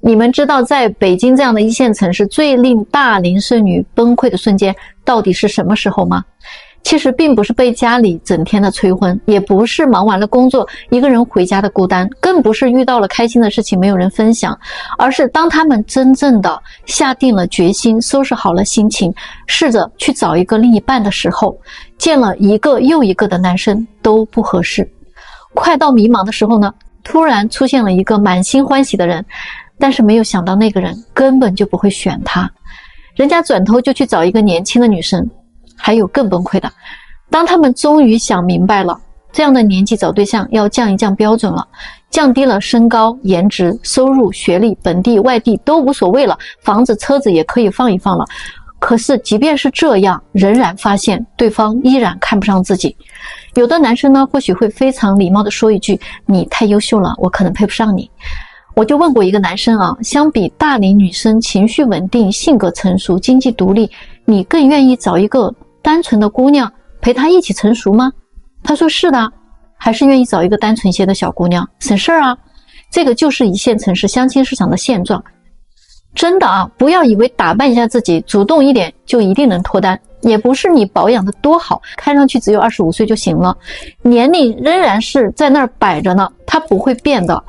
你们知道在北京这样的一线城市最令大龄剩女崩溃的瞬间到底是什么时候吗？其实并不是被家里整天的催婚，也不是忙完了工作一个人回家的孤单，更不是遇到了开心的事情没有人分享，而是当他们真正的下定了决心，收拾好了心情，试着去找一个另一半的时候，见了一个又一个的男生都不合适。快到迷茫的时候呢，突然出现了一个满心欢喜的人，但是没有想到那个人根本就不会选他，人家转头就去找一个年轻的女生。还有更崩溃的，当他们终于想明白了，这样的年纪找对象要降一降标准了，降低了身高、颜值、收入、学历，本地外地都无所谓了，房子车子也可以放一放了。可是即便是这样，仍然发现对方依然看不上自己。有的男生呢，或许会非常礼貌地说一句，你太优秀了，我可能配不上你。我就问过一个男生啊，相比大龄女生情绪稳定、性格成熟、经济独立，你更愿意找一个单纯的姑娘陪她一起成熟吗？他说是的，还是愿意找一个单纯些的小姑娘，省事儿啊。这个就是一线城市相亲市场的现状。真的啊，不要以为打扮一下自己，主动一点就一定能脱单，也不是你保养的多好，看上去只有25岁就行了，年龄仍然是在那儿摆着呢，它不会变的。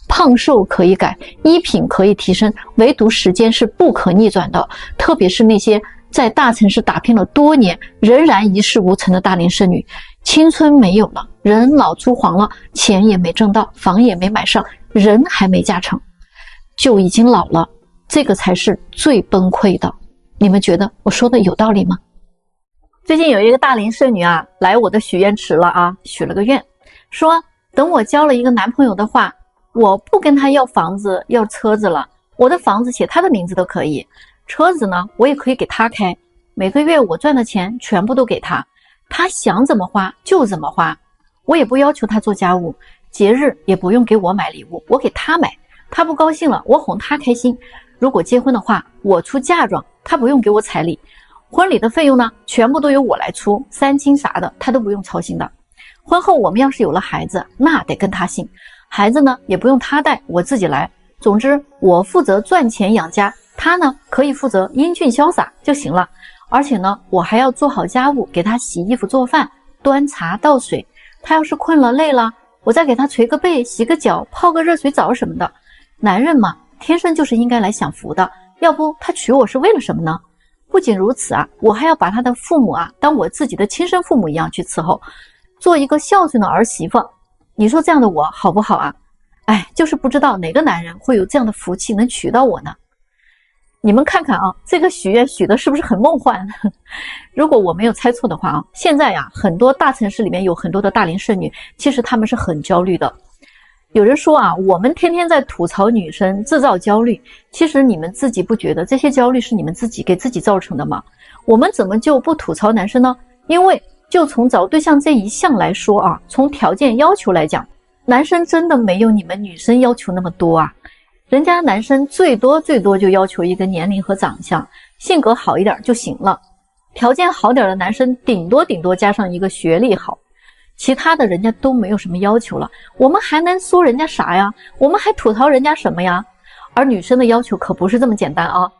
胖瘦可以改，衣品可以提升，唯独时间是不可逆转的。特别是那些在大城市打拼了多年，仍然一事无成的大龄剩女，青春没有了，人老珠黄了，钱也没挣到，房也没买上，人还没嫁成，就已经老了，这个才是最崩溃的。你们觉得我说的有道理吗？最近有一个大龄剩女啊，来我的许愿池了啊，许了个愿，说等我交了一个男朋友的话，我不跟他要房子要车子了，我的房子写他的名字都可以，车子呢我也可以给他开，每个月我赚的钱全部都给他，他想怎么花就怎么花，我也不要求他做家务，节日也不用给我买礼物，我给他买，他不高兴了我哄他开心，如果结婚的话我出嫁妆，他不用给我彩礼，婚礼的费用呢全部都由我来出，三金啥的他都不用操心的，婚后我们要是有了孩子，那得跟他姓，孩子呢也不用他带，我自己来，总之我负责赚钱养家，他呢可以负责英俊潇洒就行了，而且呢我还要做好家务，给他洗衣服做饭端茶倒水，他要是困了累了，我再给他捶个背洗个脚泡个热水澡什么的。男人嘛天生就是应该来享福的，要不他娶我是为了什么呢？不仅如此啊，我还要把他的父母啊当我自己的亲生父母一样去伺候，做一个孝顺的儿媳妇。你说这样的我好不好啊？哎，就是不知道哪个男人会有这样的福气能娶到我呢？你们看看啊，这个许愿许的是不是很梦幻？如果我没有猜错的话啊，现在呀，很多大城市里面有很多的大龄剩女，其实她们是很焦虑的。有人说啊，我们天天在吐槽女生制造焦虑，其实你们自己不觉得这些焦虑是你们自己给自己造成的吗？我们怎么就不吐槽男生呢？因为就从找对象这一项来说啊，从条件要求来讲，男生真的没有你们女生要求那么多啊。人家男生最多就要求一个年龄和长相，性格好一点就行了。条件好点的男生顶多加上一个学历好，其他的人家都没有什么要求了。我们还能说人家啥呀？我们还吐槽人家什么呀？而女生的要求可不是这么简单啊！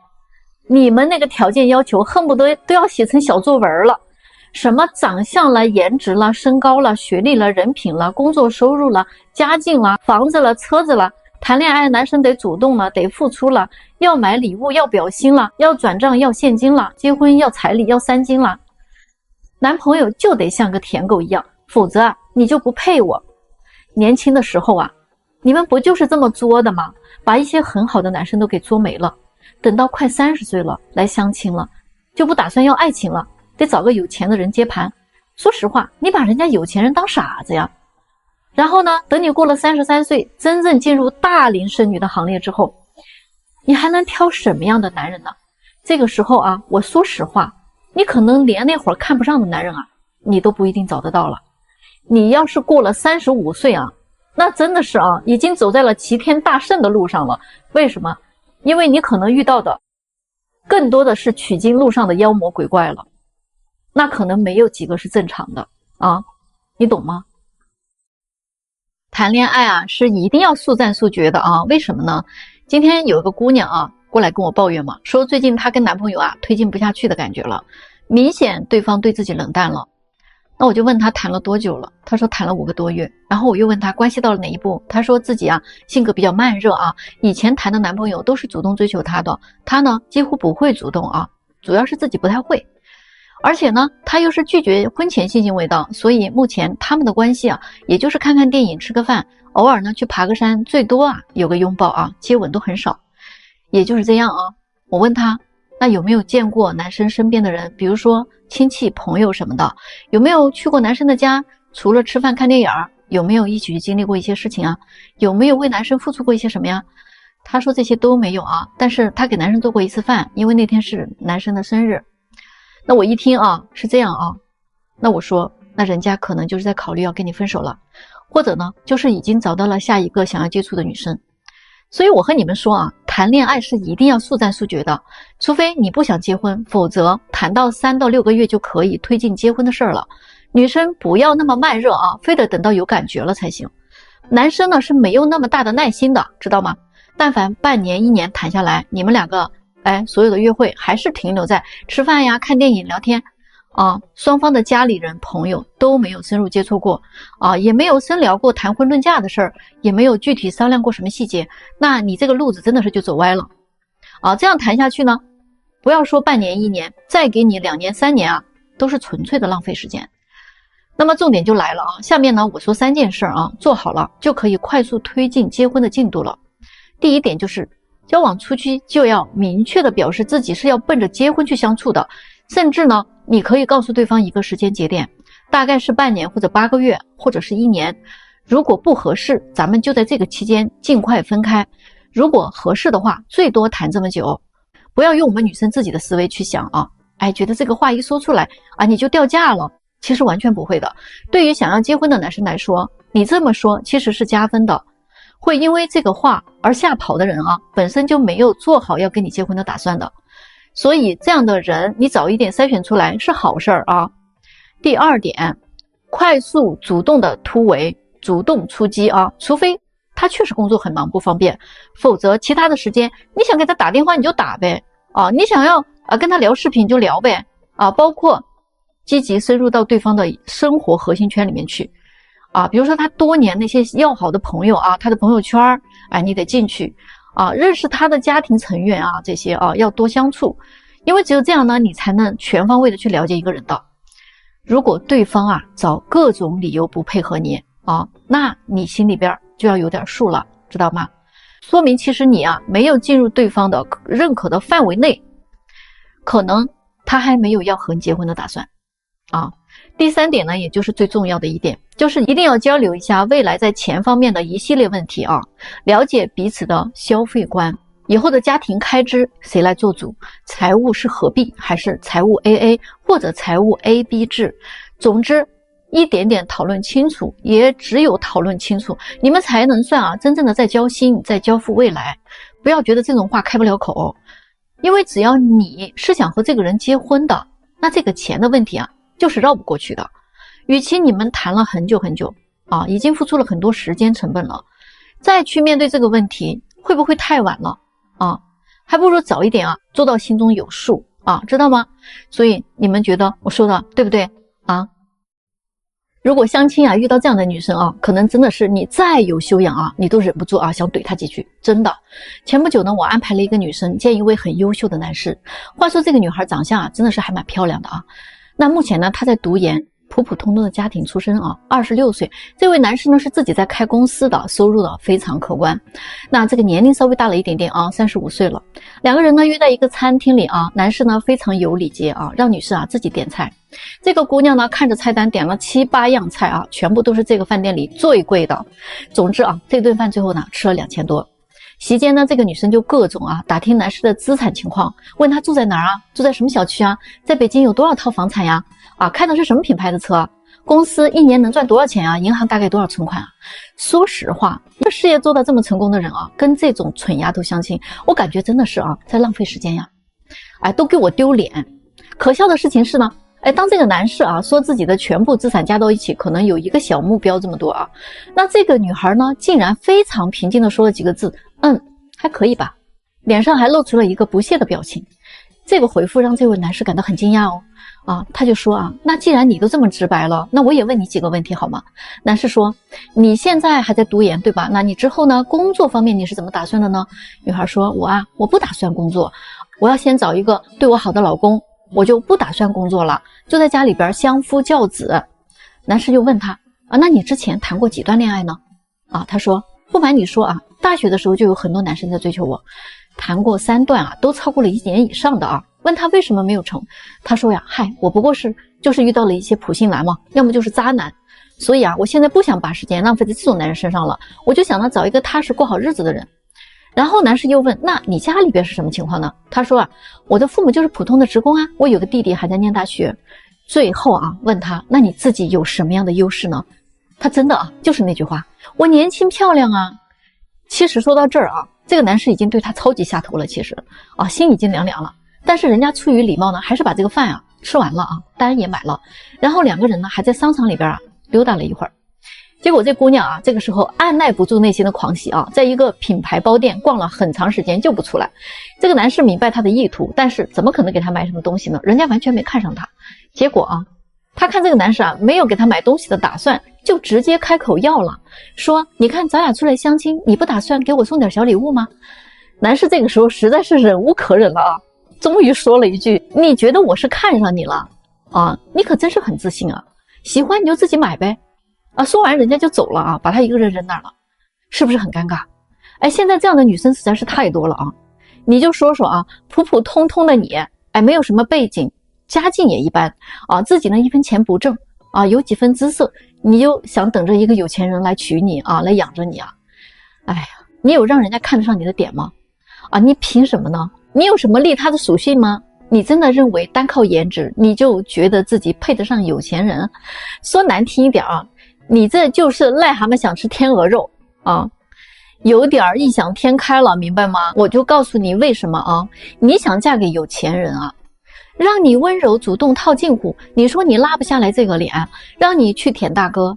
你们那个条件要求恨不得都要写成小作文了。什么长相了、颜值了、身高了、学历了、人品了、工作收入了、家境了、房子了、车子了，谈恋爱男生得主动了，得付出了，要买礼物要表心了，要转账要现金了，结婚要彩礼要三金了，男朋友就得像个舔狗一样，否则啊你就不配我。年轻的时候啊，你们不就是这么作的吗？把一些很好的男生都给作没了，等到快30岁了来相亲了，就不打算要爱情了，得找个有钱的人接盘。说实话，你把人家有钱人当傻子呀。然后呢，等你过了33岁，真正进入大龄剩女的行列之后，你还能挑什么样的男人呢？这个时候啊，我说实话，你可能连那会儿看不上的男人啊，你都不一定找得到了。你要是过了35岁啊，那真的是啊，已经走在了齐天大圣的路上了。为什么？因为你可能遇到的更多的是取经路上的妖魔鬼怪了，那可能没有几个是正常的啊，你懂吗？谈恋爱啊是一定要速战速决的啊，为什么呢？今天有一个姑娘啊过来跟我抱怨嘛，说最近她跟男朋友啊推进不下去的感觉了，明显对方对自己冷淡了。那我就问她谈了多久了，她说谈了5个多月。然后我又问她关系到了哪一步，她说自己啊性格比较慢热啊，以前谈的男朋友都是主动追求她的，她呢几乎不会主动啊，主要是自己不太会。而且呢，她又是拒绝婚前性行为的，所以目前他们的关系啊，也就是看看电影、吃个饭，偶尔呢去爬个山，最多啊有个拥抱啊，接吻都很少，也就是这样啊。我问她，那有没有见过男生身边的人，比如说亲戚、朋友什么的，有没有去过男生的家？除了吃饭、看电影，有没有一起去经历过一些事情啊？有没有为男生付出过一些什么呀？她说这些都没有啊，但是她给男生做过一次饭，因为那天是男生的生日。那我一听啊，是这样啊，那我说，那人家可能就是在考虑要跟你分手了，或者呢，就是已经找到了下一个想要接触的女生。所以我和你们说啊，谈恋爱是一定要速战速决的，除非你不想结婚，否则谈到3到6个月就可以推进结婚的事儿了。女生不要那么慢热啊，非得等到有感觉了才行。男生呢是没有那么大的耐心的，知道吗？但凡半年、1年谈下来，你们两个所有的约会还是停留在吃饭呀、看电影、聊天啊，双方的家里人、朋友都没有深入接触过啊，也没有深聊过谈婚论嫁的事儿，也没有具体商量过什么细节，那你这个路子真的是就走歪了啊！这样谈下去呢，不要说半年、1年，再给你2年、3年啊，都是纯粹的浪费时间。那么重点就来了啊，下面呢我说3件事啊，做好了就可以快速推进结婚的进度了。第一点就是交往初期就要明确的表示自己是要奔着结婚去相处的，甚至呢你可以告诉对方一个时间节点，大概是半年或者8个月或者是1年，如果不合适咱们就在这个期间尽快分开，如果合适的话最多谈这么久。不要用我们女生自己的思维去想啊，觉得这个话一说出来啊你就掉价了，其实完全不会的。对于想要结婚的男生来说，你这么说其实是加分的，会因为这个话而吓跑的人啊，本身就没有做好要跟你结婚的打算的，所以这样的人你早一点筛选出来是好事儿啊。第二点，快速主动的突围，主动出击啊，除非他确实工作很忙不方便，否则其他的时间你想给他打电话你就打呗啊，你想要跟他聊视频就聊呗啊，包括积极深入到对方的生活核心圈里面去啊，比如说他多年那些要好的朋友啊，他的朋友圈你得进去啊，认识他的家庭成员啊，这些啊要多相处，因为只有这样呢，你才能全方位的去了解一个人的。如果对方啊找各种理由不配合你啊，那你心里边就要有点数了，知道吗？说明其实你啊没有进入对方的认可的范围内，可能他还没有要和你结婚的打算啊。第3点呢，也就是最重要的一点，就是一定要交流一下未来在钱方面的一系列问题啊，了解彼此的消费观，以后的家庭开支谁来做主，财务是合并还是财务 AA 或者财务 AB 制，总之一点点讨论清楚，也只有讨论清楚你们才能算啊真正的在交心，在交付未来。不要觉得这种话开不了口，因为只要你是想和这个人结婚的，那这个钱的问题啊就是绕不过去的。与其你们谈了很久很久啊，已经付出了很多时间成本了，再去面对这个问题会不会太晚了啊？还不如早一点啊，做到心中有数啊，知道吗？所以你们觉得我说的对不对啊？如果相亲啊遇到这样的女生啊，可能真的是你再有修养啊，你都忍不住啊想怼她几句，真的。前不久呢，我安排了一个女生见一位很优秀的男士，话说这个女孩长相啊真的是还蛮漂亮的啊。那目前呢她在读研，普普通通的家庭出身啊，26岁。这位男士呢是自己在开公司的，收入呢非常可观。那这个年龄稍微大了一点点啊，35岁了。2个人呢约在一个餐厅里啊，男士呢非常有礼节啊，让女士啊自己点菜。这个姑娘呢看着菜单点了7、8样菜啊，全部都是这个饭店里最贵的。总之啊，这顿饭最后呢吃了2000多。席间呢，这个女生就各种啊打听男士的资产情况，问他住在哪儿啊，住在什么小区啊，在北京有多少套房产呀，开的是什么品牌的车，公司1年能赚多少钱啊，银行大概多少存款啊。说实话，一个事业做到这么成功的人啊，跟这种蠢丫头相亲，我感觉真的是啊在浪费时间呀，都给我丢脸。可笑的事情是呢，当这个男士啊说自己的全部资产加到一起可能有一个小目标这么多啊，那这个女孩呢竟然非常平静的说了几个字，还可以吧，脸上还露出了一个不屑的表情。这个回复让这位男士感到很惊讶他就说那既然你都这么直白了，那我也问你几个问题好吗？男士说，你现在还在读研对吧？那你之后呢，工作方面你是怎么打算的呢？女孩说，我不打算工作，我要先找一个对我好的老公，我就不打算工作了，就在家里边相夫教子。男士又问他那你之前谈过几段恋爱呢？他说，不瞒你说大学的时候就有很多男生在追求我，谈过3段都超过了1年以上的问他为什么没有成，他说我不过就是遇到了一些普信男嘛，要么就是渣男，所以我现在不想把时间浪费在这种男人身上了，我就想找一个踏实过好日子的人。然后男士又问，那你家里边是什么情况呢？他说我的父母就是普通的职工我有个弟弟还在念大学。最后问他，那你自己有什么样的优势呢？他真的就是那句话，我年轻漂亮其实说到这儿这个男士已经对他超级下头了，其实心已经凉凉了。但是人家出于礼貌呢，还是把这个饭吃完了单也买了，然后2个人呢还在商场里边溜达了一会儿。结果这姑娘这个时候按耐不住内心的狂喜在一个品牌包店逛了很长时间就不出来。这个男士明白他的意图，但是怎么可能给他买什么东西呢？人家完全没看上他。结果他看这个男士没有给他买东西的打算，就直接开口要了，说你看咱俩出来相亲，你不打算给我送点小礼物吗？男士这个时候实在是忍无可忍了终于说了一句，你觉得我是看上你了你可真是很自信喜欢你就自己买呗说完人家就走了把他一个人扔那儿了，是不是很尴尬？现在这样的女生实在是太多了你就说说普普通通的你没有什么背景，家境也一般自己呢1分钱不挣有几分姿色，你就想等着一个有钱人来娶你来养着你你有让人家看得上你的点吗？你凭什么呢？你有什么利他的属性吗？你真的认为单靠颜值你就觉得自己配得上有钱人？说难听一点你这就是癞蛤蟆想吃天鹅肉有点异想天开了，明白吗？我就告诉你为什么你想嫁给有钱人让你温柔主动套近乎，你说你拉不下来这个脸，让你去舔大哥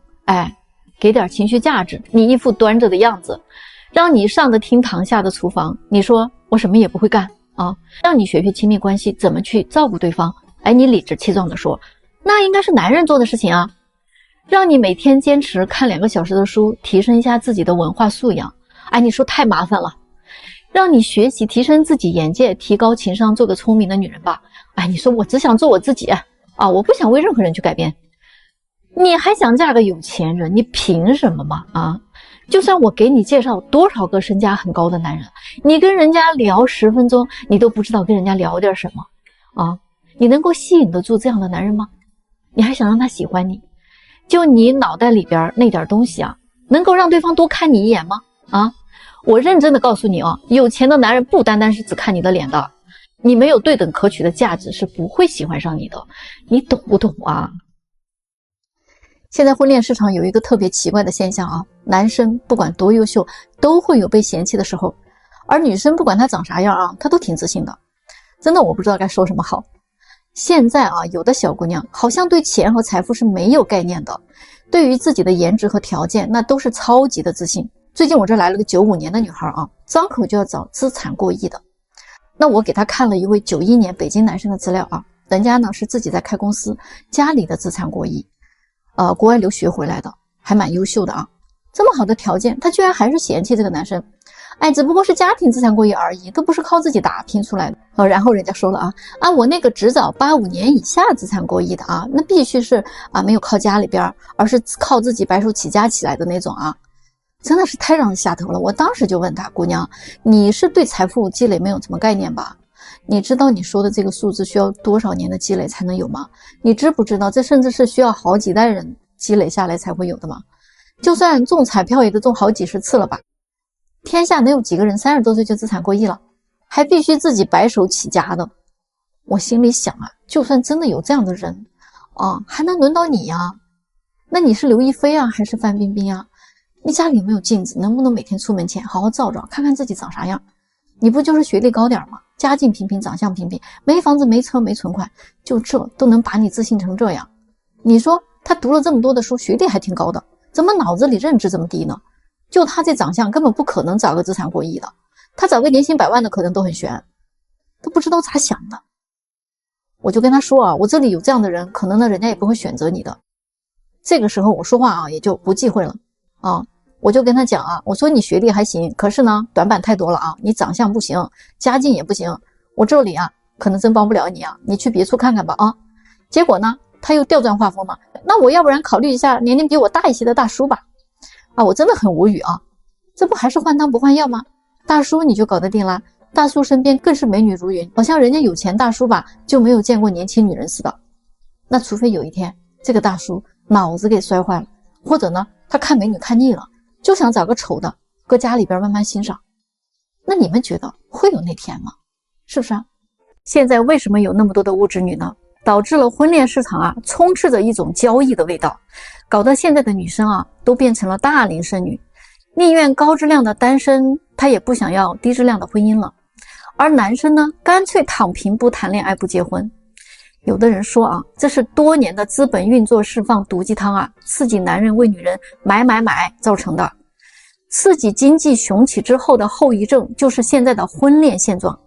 给点情绪价值，你一副端着的样子，让你上得厅堂下得厨房，你说我什么也不会干让你学学亲密关系怎么去照顾对方你理直气壮地说那应该是男人做的事情让你每天坚持看2个小时的书，提升一下自己的文化素养你说太麻烦了。让你学习提升自己眼界，提高情商，做个聪明的女人吧你说我只想做我自己我不想为任何人去改变。你还想嫁个有钱人？你凭什么嘛就算我给你介绍多少个身价很高的男人，你跟人家聊10分钟，你都不知道跟人家聊点什么你能够吸引得住这样的男人吗？你还想让他喜欢你？就你脑袋里边那点东西能够让对方多看你一眼吗？我认真的告诉你有钱的男人不单单是只看你的脸的，你没有对等可取的价值是不会喜欢上你的，你懂不懂现在婚恋市场有一个特别奇怪的现象男生不管多优秀都会有被嫌弃的时候，而女生不管她长啥样她都挺自信的。真的我不知道该说什么好。现在有的小姑娘好像对钱和财富是没有概念的，对于自己的颜值和条件那都是超级的自信。最近我这来了个95年的女孩张口就要找资产过亿的。那我给她看了一位91年北京男生的资料人家呢是自己在开公司，家里的资产过亿国外留学回来的，还蛮优秀的这么好的条件，他居然还是嫌弃这个男生只不过是家庭资产过亿而已，都不是靠自己打拼出来的然后人家说了我那个只找85年以下资产过亿的那必须是没有靠家里边，而是靠自己白手起家起来的那种真的是太让人下头了。我当时就问他，姑娘，你是对财富积累没有什么概念吧？你知道你说的这个数字需要多少年的积累才能有吗？你知不知道这甚至是需要好几代人积累下来才会有的吗？就算中彩票也得中好几十次了吧。天下能有几个人30多岁就资产过亿了，还必须自己白手起家的。我心里想就算真的有这样的人还能轮到你呀？那你是刘亦菲还是范冰冰你家里有没有镜子？能不能每天出门前好好照照，看看自己长啥样？你不就是学历高点吗？家境平平，长相平平，没房子没车没存款，就这都能把你自信成这样。你说他读了这么多的书，学历还挺高的，怎么脑子里认知这么低呢？就他这长相根本不可能找个资产过亿的。他找个年薪100万的可能都很悬，都不知道咋想的。我就跟他说啊，我这里有这样的人，可能呢人家也不会选择你的。这个时候我说话啊也就不忌讳了啊，我就跟他讲啊，我说你学历还行，可是呢短板太多了啊，你长相不行，家境也不行，我这里啊可能真帮不了你啊，你去别处看看吧啊。结果呢他又调转话锋嘛，那我要不然考虑一下年龄比我大一些的大叔吧。啊，我真的很无语啊，这不还是换汤不换药吗？大叔你就搞得定啦，大叔身边更是美女如云，好像人家有钱大叔吧就没有见过年轻女人似的。那除非有一天这个大叔脑子给摔坏了，或者呢他看美女看腻了，就想找个丑的搁家里边慢慢欣赏。那你们觉得会有那天吗？是不是啊？现在为什么有那么多的物质女呢？导致了婚恋市场啊充斥着一种交易的味道，搞得现在的女生啊都变成了大龄剩女，宁愿高质量的单身，她也不想要低质量的婚姻了。而男生呢干脆躺平，不谈恋爱不结婚。有的人说啊，这是多年的资本运作释放毒鸡汤啊，刺激男人为女人买造成的。刺激经济雄起之后的后遗症就是现在的婚恋现状。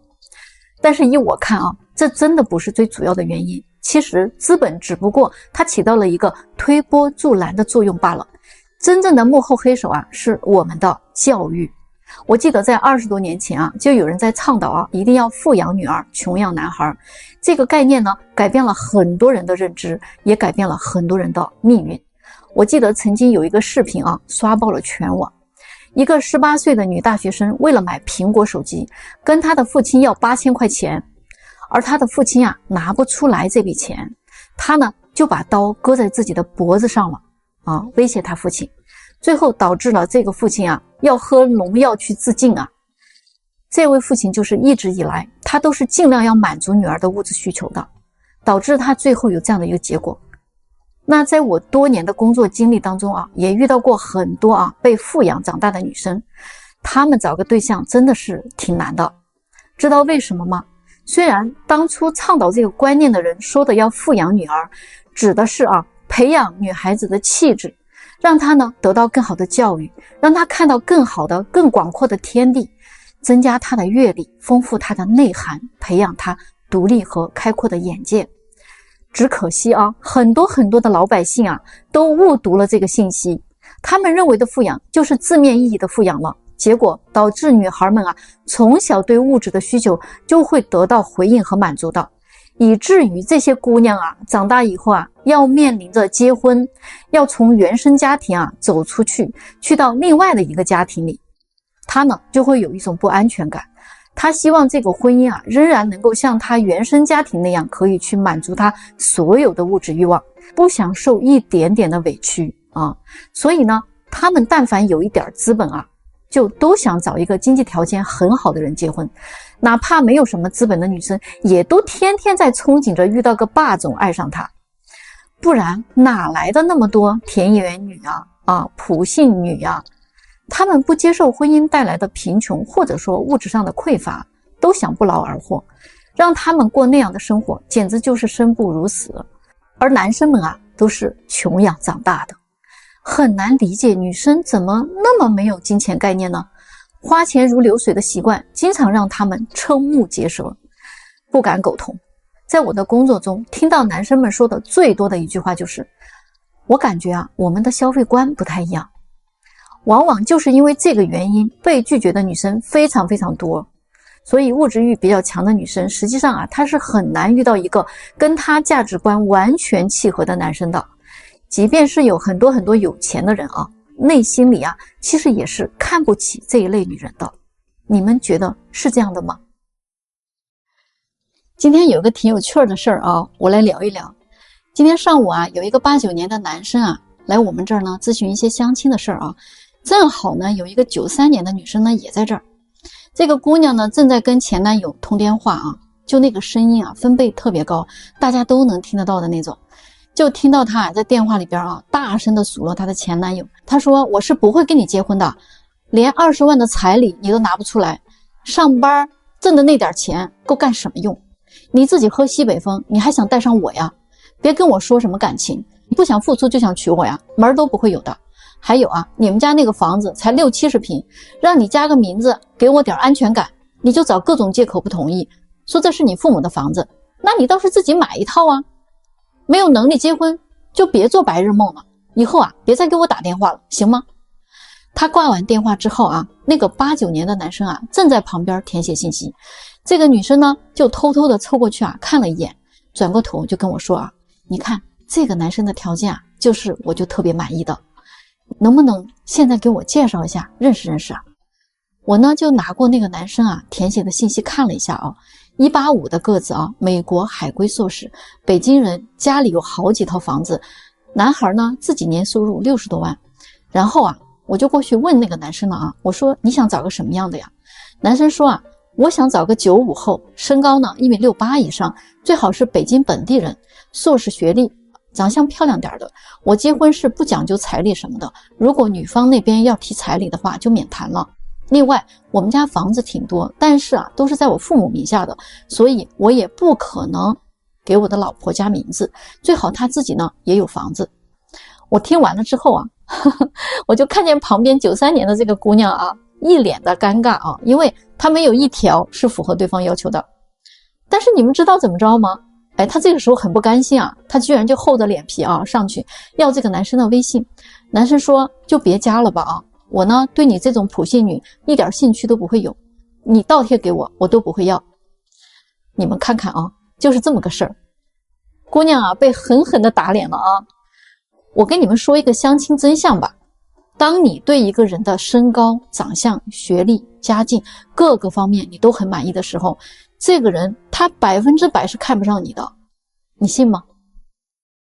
但是依我看啊，这真的不是最主要的原因，其实资本只不过它起到了一个推波助澜的作用罢了。真正的幕后黑手啊是我们的教育。我记得在20多年前啊，就有人在倡导啊，一定要富养女儿，穷养男孩。这个概念呢，改变了很多人的认知，也改变了很多人的命运。我记得曾经有一个视频啊，刷爆了全网。一个18岁的女大学生为了买苹果手机，跟她的父亲要8000块钱，而她的父亲啊拿不出来这笔钱，她呢就把刀搁在自己的脖子上了啊，威胁她父亲。最后导致了这个父亲啊要喝农药去自尽啊。这位父亲就是一直以来他都是尽量要满足女儿的物质需求的，导致他最后有这样的一个结果。那在我多年的工作经历当中啊，也遇到过很多啊被富养长大的女生，她们找个对象真的是挺难的。知道为什么吗？虽然当初倡导这个观念的人说的要富养女儿，指的是啊培养女孩子的气质，让她呢得到更好的教育，让她看到更好的更广阔的天地，增加她的阅历，丰富她的内涵，培养她独立和开阔的眼界。只可惜啊，很多的老百姓啊都误读了这个信息，他们认为的富养就是字面意义的富养了，结果导致女孩们啊从小对物质的需求就会得到回应和满足的，以至于这些姑娘啊长大以后啊要面临着结婚，要从原生家庭啊走出去，去到另外的一个家庭里，她呢就会有一种不安全感。她希望这个婚姻啊仍然能够像她原生家庭那样，可以去满足她所有的物质欲望，不想受一点点的委屈啊。所以呢她们但凡有一点资本啊，就都想找一个经济条件很好的人结婚，哪怕没有什么资本的女生也都天天在憧憬着遇到个霸总爱上她。不然哪来的那么多田园女啊普信女啊，她们不接受婚姻带来的贫穷，或者说物质上的匮乏，都想不劳而获，让她们过那样的生活简直就是生不如死。而男生们啊都是穷养长大的，很难理解女生怎么那么没有金钱概念呢？花钱如流水的习惯经常让他们瞠目结舌，不敢苟同。在我的工作中听到男生们说的最多的一句话就是，我感觉啊我们的消费观不太一样。往往就是因为这个原因，被拒绝的女生非常多。所以物质欲比较强的女生，实际上啊她是很难遇到一个跟她价值观完全契合的男生的。即便是有很多有钱的人啊，内心里啊其实也是看不起这一类女人的。你们觉得是这样的吗？今天有一个挺有趣的事儿啊，我来聊一聊。今天上午啊，有一个89年的男生啊来我们这儿呢咨询一些相亲的事儿啊，正好呢有一个93年的女生呢也在这儿。这个姑娘呢正在跟前男友通电话啊，就那个声音啊分贝特别高，大家都能听得到的那种。就听到她在电话里边啊大声的数落她的前男友，她说我是不会跟你结婚的，连20万的彩礼你都拿不出来，上班挣的那点钱够干什么用？你自己喝西北风你还想带上我呀？别跟我说什么感情，你不想付出就想娶我呀，门都不会有的。还有啊，你们家那个房子才60-70平，让你加个名字，给我点安全感，你就找各种借口不同意，说这是你父母的房子，那你倒是自己买一套啊。没有能力结婚，就别做白日梦了，以后啊，别再给我打电话了，行吗？他挂完电话之后啊，那个89年的男生啊，正在旁边填写信息。这个女生呢，就偷偷的凑过去啊，看了一眼，转过头就跟我说啊，你看这个男生的条件啊，我就特别满意的，能不能现在给我介绍一下，认识认识啊？我呢就拿过那个男生啊填写的信息看了一下啊，185的个子啊，美国海归硕士，北京人，家里有好几套房子，男孩呢自己年收入60多万。然后啊，我就过去问那个男生了啊，我说你想找个什么样的呀？男生说啊，我想找个95后，身高呢1.68米以上，最好是北京本地人，硕士学历，长相漂亮点的。我结婚是不讲究彩礼什么的，如果女方那边要提彩礼的话就免谈了。另外我们家房子挺多，但是啊都是在我父母名下的，所以我也不可能给我的老婆加名字，最好她自己呢也有房子。我听完了之后啊我就看见旁边93年的这个姑娘啊，一脸的尴尬啊，因为她没有一条是符合对方要求的。但是你们知道怎么着吗？她这个时候很不甘心啊，她居然就厚着脸皮啊上去要这个男生的微信。男生说就别加了吧啊，我呢对你这种普信女一点兴趣都不会有，你倒贴给我我都不会要。你们看看啊，就是这么个事儿。姑娘啊被狠狠的打脸了啊。我跟你们说一个相亲真相吧，当你对一个人的身高、长相、学历、家境各个方面你都很满意的时候，这个人他100%是看不上你的，你信吗？